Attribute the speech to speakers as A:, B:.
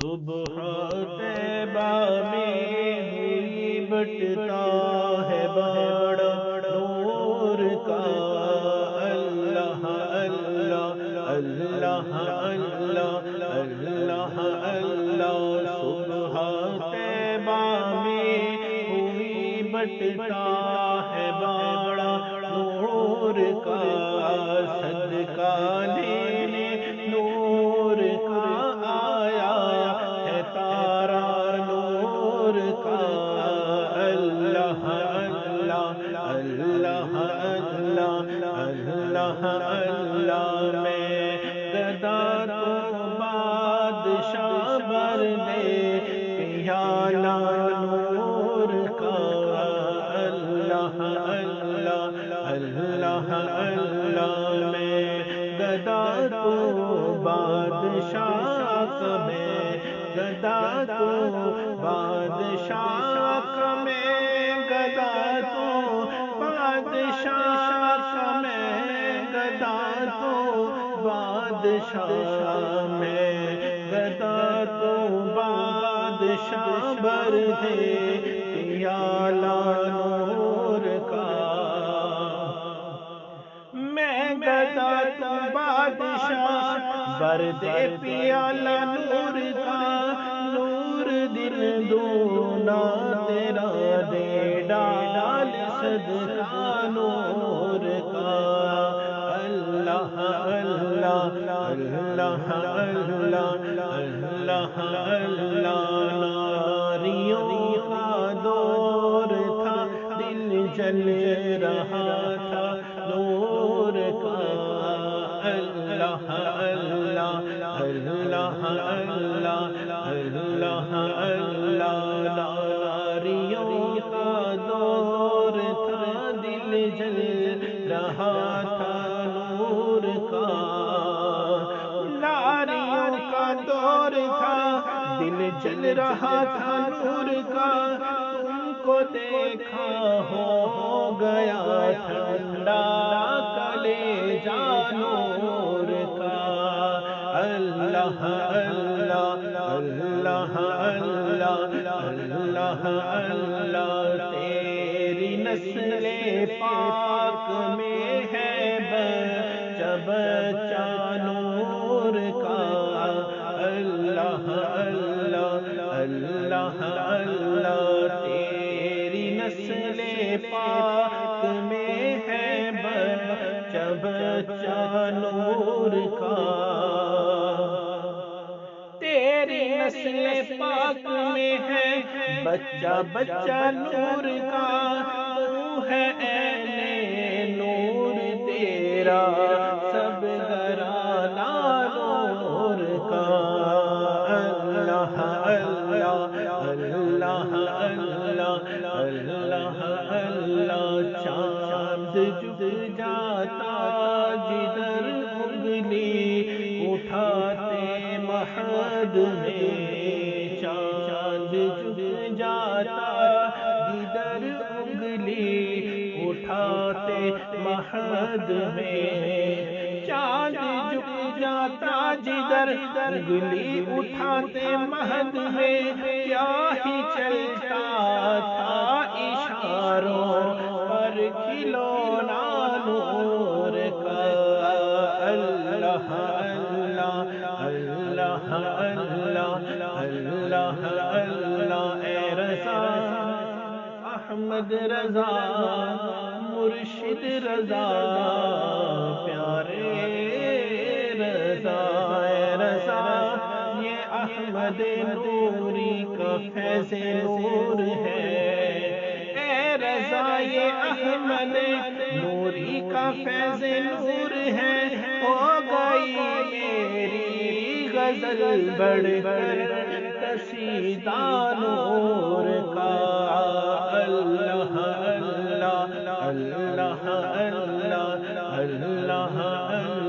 A: صبح طیبہ میں ہوئی بٹتا ہے بڑا نور کا، اللہ اللہ اللہ اللہ اللہ اللہ۔ صبح طیبہ میں ہوئی بٹتا ہے بڑا نور کا، صدقہ لینے نور کا آیا ہے تارا نور کا، اللہ اللہ اللہ اللہ اللہ اللہ۔ میں گدا تو بادشاہ بر دے پیالہ نور کا، اللہ اللہ اللہ اللہ۔ میں گدا تو بادشاہ کا، میں گدا تو بادشاہ کا، میں گدا تو بادشاہ کا، میں گدا تو بادشاہ، میں گدا تو بادشاہ بر دے پیالہ نور کا، میں گدا تو بادشاہ بر دے پیالہ نور کا، نور دل دونا تیرا دے ڈال صدقہ نور کا، اللہ اللہ اللہ اللہ اللہ اللہ۔ ناریوں کا دور تھا دل جل رہا تھا نور کا، اللہ اللہ اللہ اللہ اللہ اللہ۔ ناریوں کا دور تھا دل جل رہا تھا نور کا، ناریوں کا دور تھا دل جل رہا تھا نور کا، تم کو دیکھا ہو گیا ٹھنڈا کلیجہ نور کا، اللہ اللہ اللہ اللہ اللہ اللہ۔ تیری نسل پاک میں ہے بچہ بچہ نور کا، اللہ اللہ اللہ اللہ۔ تیری نسل پاک میں ہے بچہ بچہ نور کا، تیری نسل پاک میں ہے بچہ بچہ نور کا، تو ہے عین نور تیرا سب گھرانہ نور کا، اللہ اللہ اللہ اللہ اللہ اللہ۔ چاند جھک جاتا جدھر انگلی اٹھاتے مہد میں، چاند جھک جاتا جدھر انگلی اٹھاتے مہد میں، چاند جھک جاتا جدھر انگلی اٹھاتے مہد میں، کیا ہی چلتا تھا اشاروں پر کھلونا نور کا، اللہ اللہ اللہ اللہ اللہ اللہ۔ اے رضا احمد رضا مرشد رضا پیارے رضا، اے رضا یہ احمد نوری کا فیض نور ہے، اے رضا یہ احمد نوری کا فیض نور ہے، ہو گئی میری غزل بڑھ کر قصیدہ نور کا، اللہ اللہ اللہ اللہ اللہ اللہ۔